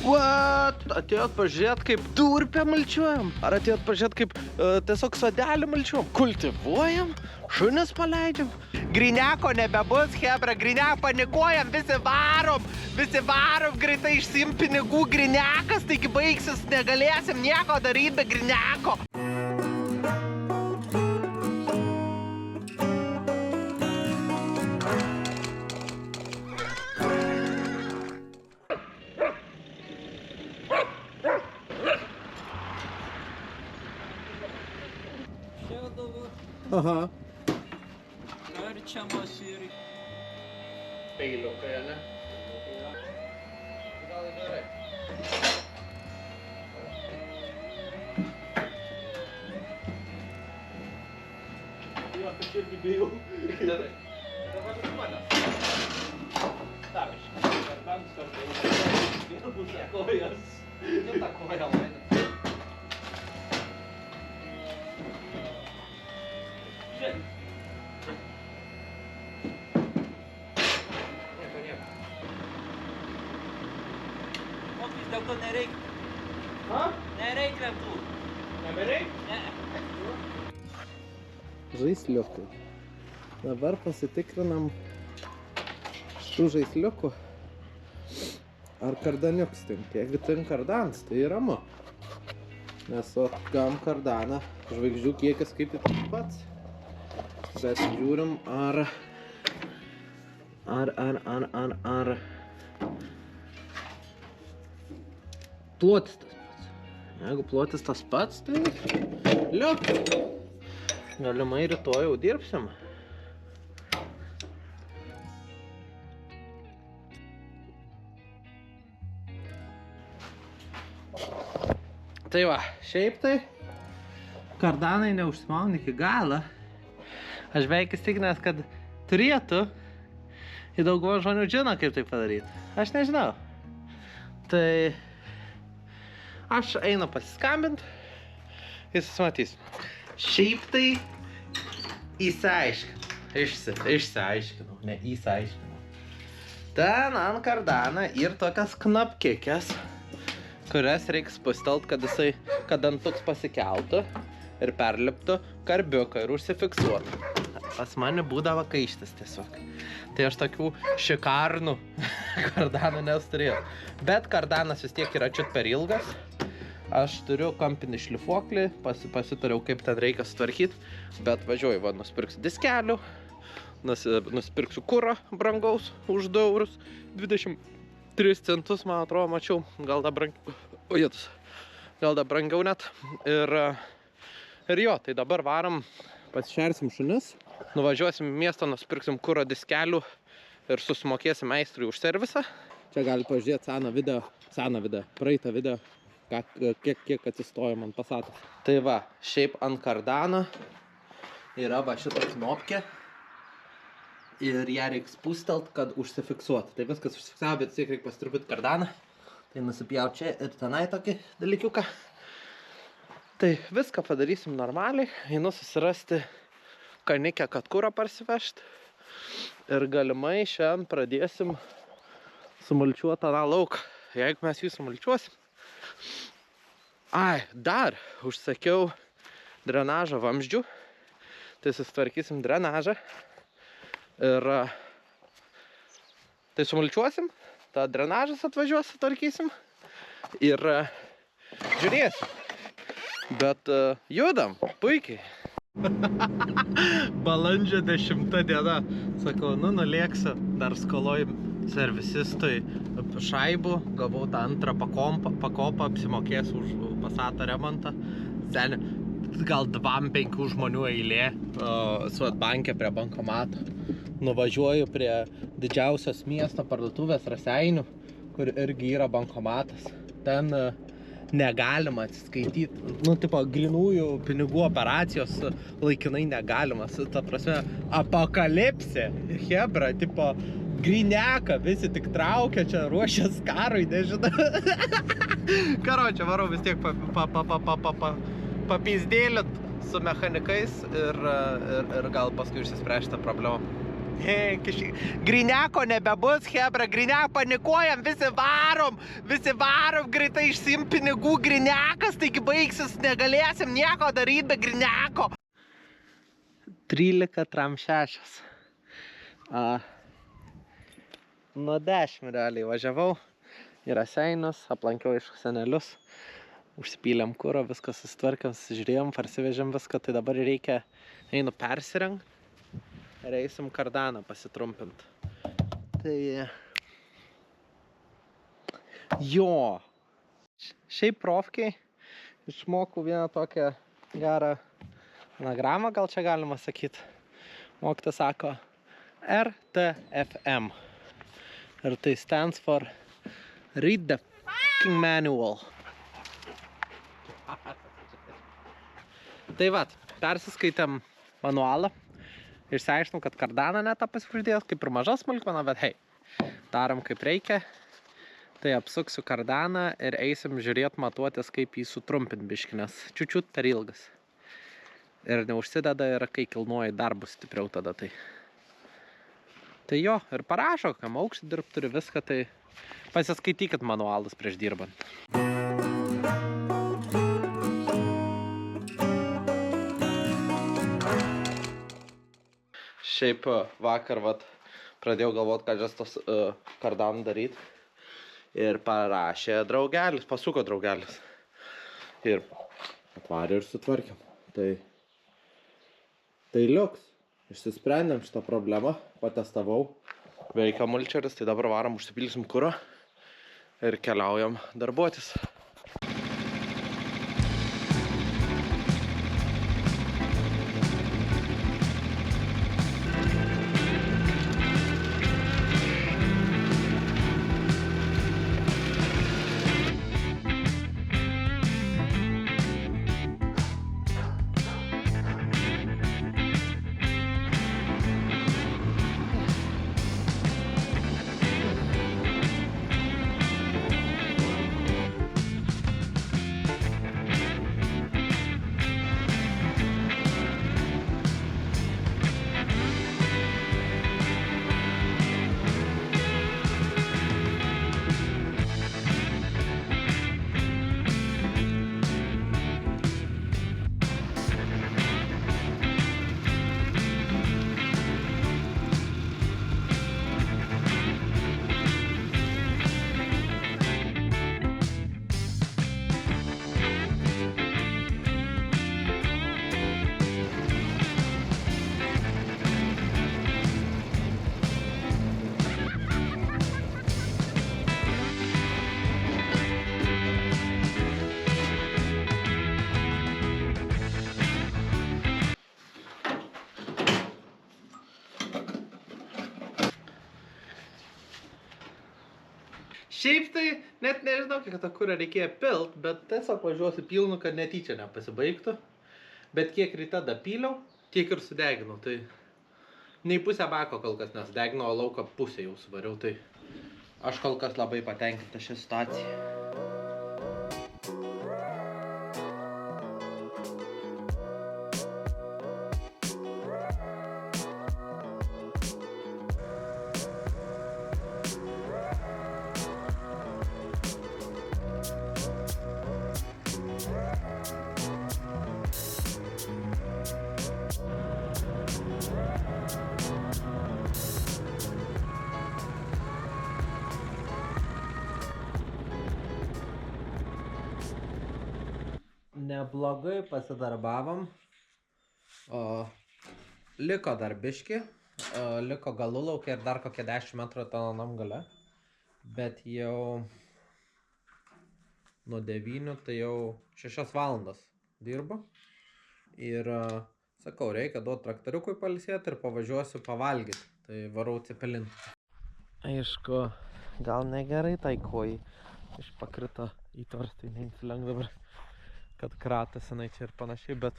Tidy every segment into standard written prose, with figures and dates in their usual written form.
What? Atėjot pažiūrėt, kaip durpę malčiuojam? Ar atėjot pažiūrėt, kaip tiesiog sodelį malčiuojam? Kultivuojam? Šunis paleidžiam? Gryniako nebebus, hebra, gryniako panikuojam, visi varom, greitai išsiim pinigų, gryniakas, taigi baigsis, negalėsim nieko daryti be gryniako. Aha. Karčiamas ir... Peiliukai, ne? Gal gerai. Jo, aš irgi bijau. Gerai. Dabar žmonės. Taviškai. Bent kartai. Vėl bus kojas. Kita koja lainė. Vis dėlto nereikia. Ha? Nereikia tų. Nebereikia? Ne. Žaisliukai. Dabar pasitikrinam šitų žaisliukų. Ar kardaniuks tinka. Jeigu tinka kardans, tai ramu. Nes gam kardaną, žvaigždžių kiekis kaip ir pats. Bet žiūrim, ar plotis tas pats. Jeigu plotis tas pats, tai liuk. Galimai rytoj jau dirbsim. Tai va, šiaip tai kardanai neužsimauna iki galo. Aš beveik įstikinęs, kad turėtų. Ir dauguma žmonių žino, kaip tai padaryti. Aš nežinau. Tai aš einu pasiskambinti ir susimatysim. Šiaip tai išsiaiškinau, ne įsiaiškinau. Ten ant kardana ir tokias knapkikės, kurias reiks spustelt, kad dantuks pasikeltų ir perliptų karbiuką ir užsifiksuotų. Pas mane būdavo kaištis tiesiog. Tai aš tokių šikarnų kardanų nesturėjau. Bet kardanas vis tiek yra čiut per ilgas. Aš turiu kampinį šlifuoklį, pasitariau, kaip ten reikia sutvarkyti. Bet važiuoju, va, nusipirksiu diskelių, nusipirksiu kuro brangaus už 2 eurus. 23 centus, man atrodo, mačiau. Gal dar brangiau. O jėtus. Gal dar brangiau net. Ir jo, tai dabar varom, pasišersim šunis. Nuvažiuosim į miestą, nusipirksim kuro diskelių ir susimokėsim meistrui už servisą. Čia gali pažiūrėti praeitą video, kiek atsistojo man Passatas. Tai va, šiaip ant kardano yra va šita knopkė ir ją reiks spustelt, kad užsifiksuoti. Tai viskas užsifiksavo, bet tiek reikia pasitrupyti kardaną. Tai nusipjau čia ir tenai tokį dalykiuką. Tai viską padarysim normaliai, einu susirasti kanikę, kad kurą parsivežti. Ir galimai šiandien pradėsim sumulčiuoti tą lauką. Jeigu mes jį sumulčiuosim. Dar užsakiau drenažą vamzdžių. Tai susitvarkysim drenažą. Ir tai sumulčiuosim. tą drenažas atvažiuos, sutvarkysim ir žiūrėsim. Bet judam, puikiai. Balandžio 10 diena. Sakau, nulėksiu, dar skoloj servisistui šaibų, gavau tą antrą pakopą, apsimokėsiu už Passato remontą. Gal 2-5 žmonių eilė Swedbanke prie bankomato. Nuvažiuoju prie didžiausios miesto parduotuvės Raseinių, kur irgi yra bankomatas. Ten negalima atsiskaityti, tipo grinųjų pinigų operacijos laikinai negalimas. Ta prasme, apokalipsė, hebra, tipo grineka, visi tik traukia čia, ruošias karui, nežinau. Karočią, varau vis tiek papizdėlit su mechanikais ir gal paskui išsispręs šitą problemą. Griniako nebebus, hebra, griniako panikuojam, visi varom, greitai išsim pinigų, griniakas, taigi baigsis, negalėsim nieko daryti be griniako. 13 tram 6. Nuo 10 realiai važiavau į Raseinius, aplankiau iš senelius, užsipylėm kuro, viską susitvarkėm, žiūrėjom, parsivežėm viską, tai dabar reikia, einu persirengt ir eisim kardaną pasitrumpint. Tai jo, šiaip profkiai išmokau vieną tokią gerą anagramą, gal čia galima sakyti. Mokytojas sako RTFM. Ir tai stands for Read the fucking manual. Tai vat, persiskaitėm manualą. Išsiaiškinau, kad kardaną netą pasivaždėjęs, kaip ir maža smulkmena, bet hei, darom kaip reikia. Tai apsuksiu kardaną ir eisim žiūrėt matuotis, kaip jį sutrumpint biškį, nes čiučiut per ilgas. Ir neužsideda ir kai kilnuoji dar bus stipriau tada tai. Tai jo, ir parašo, kam aukštį dirbt turi viską, tai pasiskaitykit manualus prieš dirbant. Šiaip vakar pradėjau galvot, ką žestos kardaną daryt. Ir parašė draugelis, pasuko draugelis. Ir atvarė ir sutvarkėm. Tai liuks. Išsisprendėm šitą problemą, patestavau. Veikia mulčeris, tai dabar varom, užsipilsim kuro ir keliaujam darbuotis. Šiaip tai net nežinau, kiek tą kurą reikėjo pilt, bet tiesiog važiuosiu pilnu, kad netyčia nepasibaigtų. Bet kiek ryte dapyliau, tiek ir sudeginau. Tai nei pusę bako kol kas nesudeginau, o lauką pusę jau suvariau. Tai aš kol kas labai patenkinta šią situaciją. Neblogai pasidarbavom, liko dar biški, liko galulaukė ir dar kokie 10 metrų ten anam gale, bet jau nuo 9, tai jau 6 valandas dirbu ir sakau, reikia duoti traktoriukui pailsėti ir pavažiuosiu pavalgyti, tai varau cepelin. Aišku, gal negerai tai kojai, iš pakrito į torstį, neįsilenk dabar. Kad kratas jinai čia ir panašiai, bet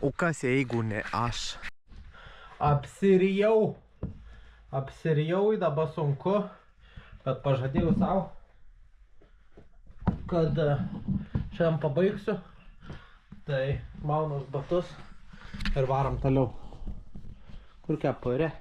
o kas jeigu ne aš? Apsirijau ir dabar sunku, bet pažadėjau savo, kad šiandien pabaigsiu, tai maunus batus ir varom toliau. Kur kepurė?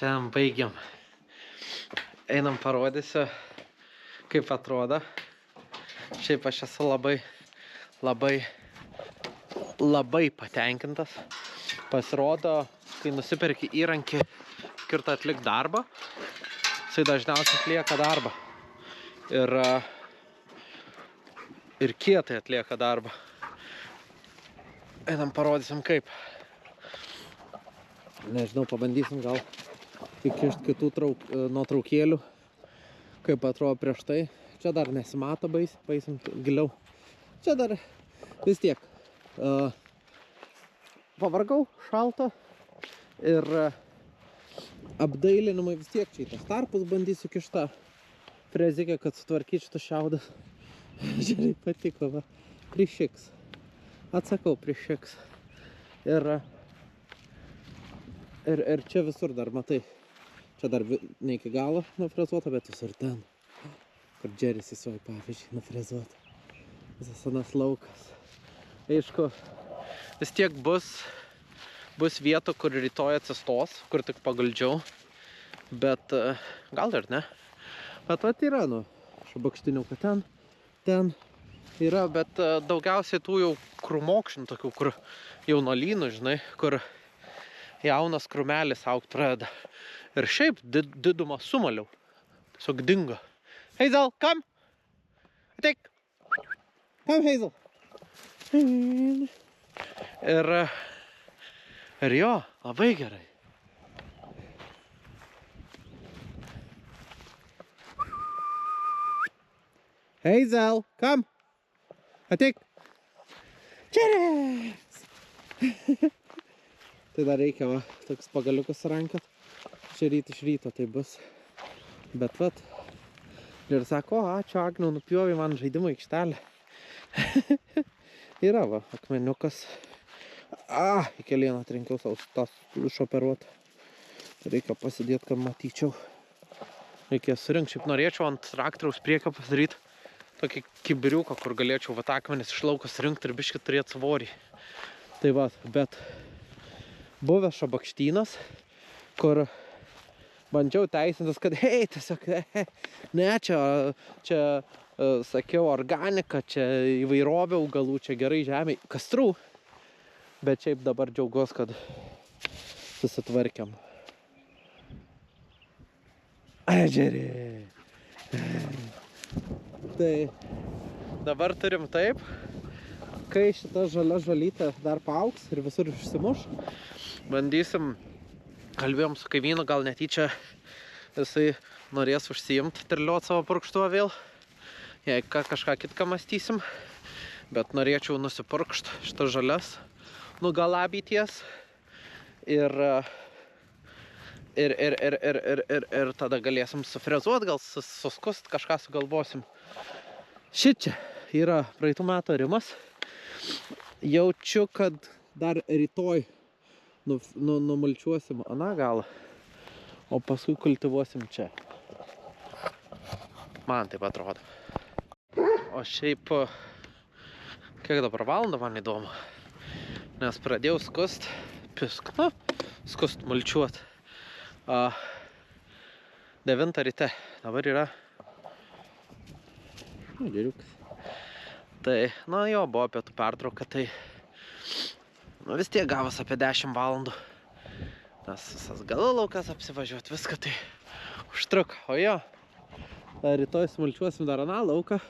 Šiandien baigiam. Einam parodysiu, kaip atrodo. Šiaip aš esu labai patenkintas. Pasirodo, kai nusiperki įrankį skirtą atlikti darbą, jisai dažniausiai atlieka darbą. Ir kietai atlieka darbą. Einam parodysim kaip. Nežinau, pabandysim gal įkišti kitų nuotraukėlių, kaip atrodo prieš tai. Čia dar nesimato baisim giliau. Čia dar vis tiek pavargau, šalta ir apdailinimai vis tiek čia į tas tarpus bandysiu kištą frezikę, kad sutvarkyt šitą šiaudą. Žiūrėk, patiko, va. Prišiks. Atsakau, prišiks. Ir čia visur dar, matai, čia dar ne iki galo nufrezuota, bet visur ten, kur Džeris įsoj, pavyzdžiui, nufrezuota. Visas anas laukas. Aišku, vis tiek bus vietų, kur rytoj atsistos, kur tik paguldžiau, bet gal ir ne. Bet vat yra, šabakštinių, kad ten yra, bet daugiausiai tų jau krūmokšnių tokių, kur jaunolynų, žinai, kur jaunas krūmelis augt pradeda. Ir šiaip didumą sumaliau. Tiesiog dingo. Hazel, come! Ateik! Come, Hazel! Ir jo, labai gerai. Hazel, come! Ateik! Cheers! Tai dar reikia, va, toks pagaliukus rankiot. Čia ryt iš ryto tai bus. Bet vat. Ir sako, ačiū Agniau, nupjovė man žaidimo aikštelę. Yra, va, akmeniukas. Į kelieną atrinkiau savo tas išoperuotą. Reikia pasidėti, kad matyčiau. Reikia surinkti. Šiaip norėčiau ant traktoriaus priekio pasidaryti tokį kibiriuką, kur galėčiau va akmenis iš lauko surinkti ir biškį turėti svorį. Tai va, bet buvęs šabakštynas, kur bandžiau teisintis, kad hei, tiesiog, ne, čia sakiau, organika, čia įvairovė augalų, čia gerai žemė, kastrų. Bet šiaip dabar džiaugiuos, kad susitvarkiam. Ežerį. Tai dabar turim taip, kai šita žalia žalytė dar paaugs ir visur išsimuš, bandysim, kalbėjom su kaimynu, gal netyčia jisai norės užsiimti terliuot savo purkštuvą vėl, jei kažką kitką mąstysim, bet norėčiau nusipurkšt šitas žalias nugalabyties ir tada galėsim sufrezuot, gal suskust, kažką sugalvosim. Šičia yra praeitų metų arimas. Jaučiu, kad dar rytoj numulčiuosim aną galą, o paskui kultivuosim čia. Man taip atrodo. O šiaip, kiek dabar valandą, man įdomu. Nes pradėjau skust, mulčiuot. 9 ryte. Dabar yra geriukas. Tai, jo, buvo pietų pertrauka, tai vis tiek gavos apie 10 valandų. Nes visas galų laukas apsivažiuot, viską tai užtruko. O jo, rytoj smulčiuosim dar aną lauką,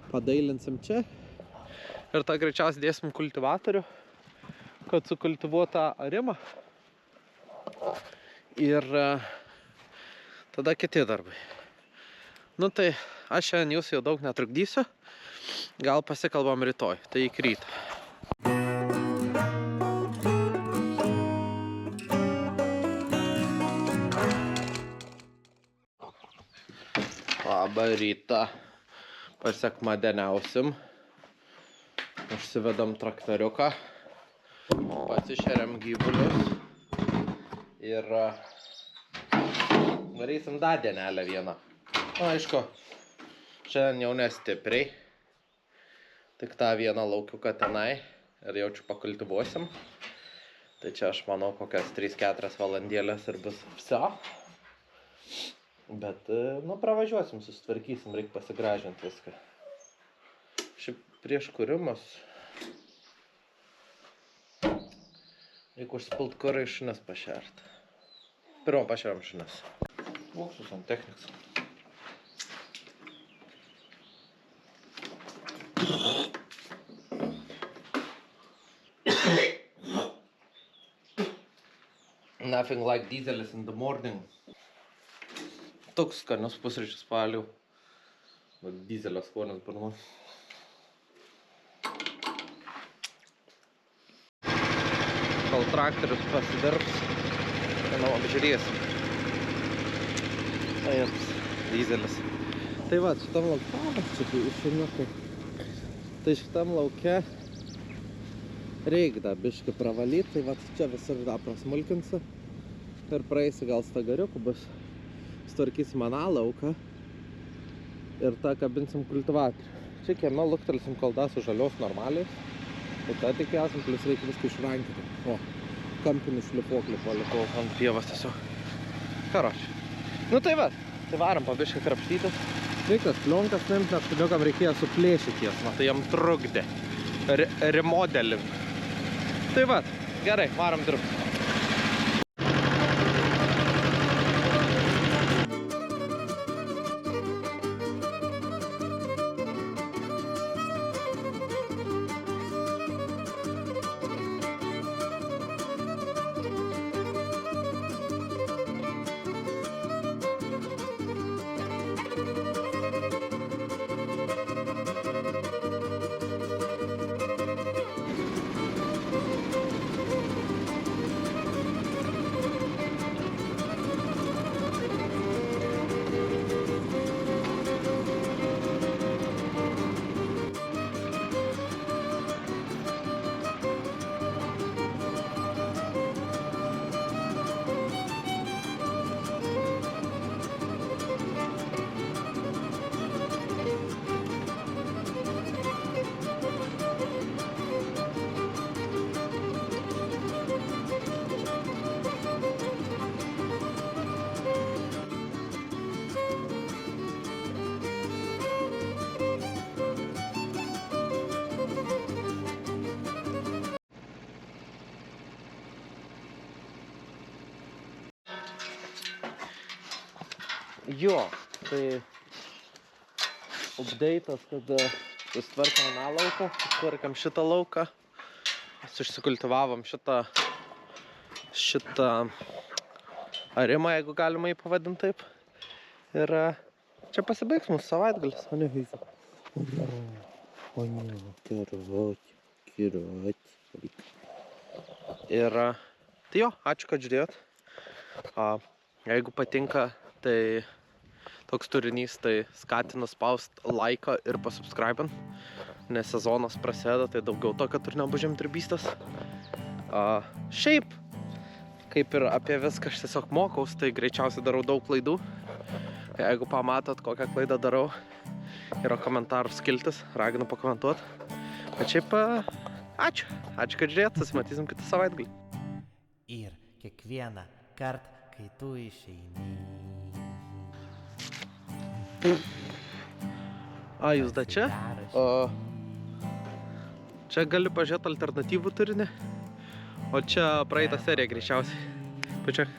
padailinsim čia. Ir tą greičiausiai dėsim kultivatorių, kad sukultivuotą arimą. Ir tada kiti darbai. Tai aš šiandien jūsų jau daug netrukdysiu. Gal pasikalbam rytoj, tai iki ryto. Labą rytą. Pasiekmadieniausim. Užsivedam traktoriuką. Pasišeriam gyvulius. Ir varysim dienelę vieną. Aišku, šiandien jau nestipriai. Tik tą vieną laukiuką tenai. Ir jaučiu pakultivuosim. Tai čia aš manau kokias 3-4 valandėlės ir bus vso. Bet, pravažiuosim, susitvarkysim, reikia pasigražinti viską. Šiaip prieš kūrimas reikia užsipilt kurą į šunis pašert. Pirmą pašeriam šunis. Voksus ant techniks. Nothing like dieselis in the morning. Toks skanius pusryčius paliau. Dizelio skonis burnu. Kol traktorius pasidirbs, manau, apžiūrėsim. Taip, dizelis. Tai va, šitam lauke, čia išiniukai. Tai šitam lauke reikda biškį pravalyti, tai va čia visur prasmulkinsiu. Ir praeisi gal stagariukų bus. Sutvarkysim aną lauką. Ir tą kabinsim kultivatorių. Čia kieme luktelsim, kol tą sužalios normaliai. Tai tą tikėsim, plus reikia viską išrankyti. O, kampinį šlifuoklį palikau ant pievas tiesiog. Karoči. Nu tai va, tai varom pabišką krapštytis. Reikas plionkas nimt, nes šuniukam reikėjo suplėšyti jas, tai jam trukdė. Remodeling. Tai va, gerai, varom dirbti. Jo, tai update'as, kad susitvarkam aną lauką, susitvarkam šitą lauką, išsikultivavom šitą arimą, jeigu galima jį pavadinti taip. Ir čia pasibaigs mūsų savaitgalis, o ne vizą. O ne, kiroti. Ir tai jo, ačiū, kad žiūrėjot. Jeigu patinka, tai toks turinys, tai skatinu spaust laiką ir pasubscribint, nes sezonas prasideda, tai daugiau tokio turinio bus žemdirbystės. Šiaip, kaip ir apie viską aš tiesiog mokaus, tai greičiausiai darau daug klaidų. Jeigu pamatot, kokią klaidą darau, yra komentarų skiltis, raginu pakomentuot. Bet šiaip, ačiū, kad žiūrėjot, susimatysim kitą savaitgalį. Ir kiekvieną kartą, kai tu išeini. Jūs da čia? Čia gali pažiūrėti alternatyvų turinį, o čia praeitą seriją greičiausiai. Pačiak.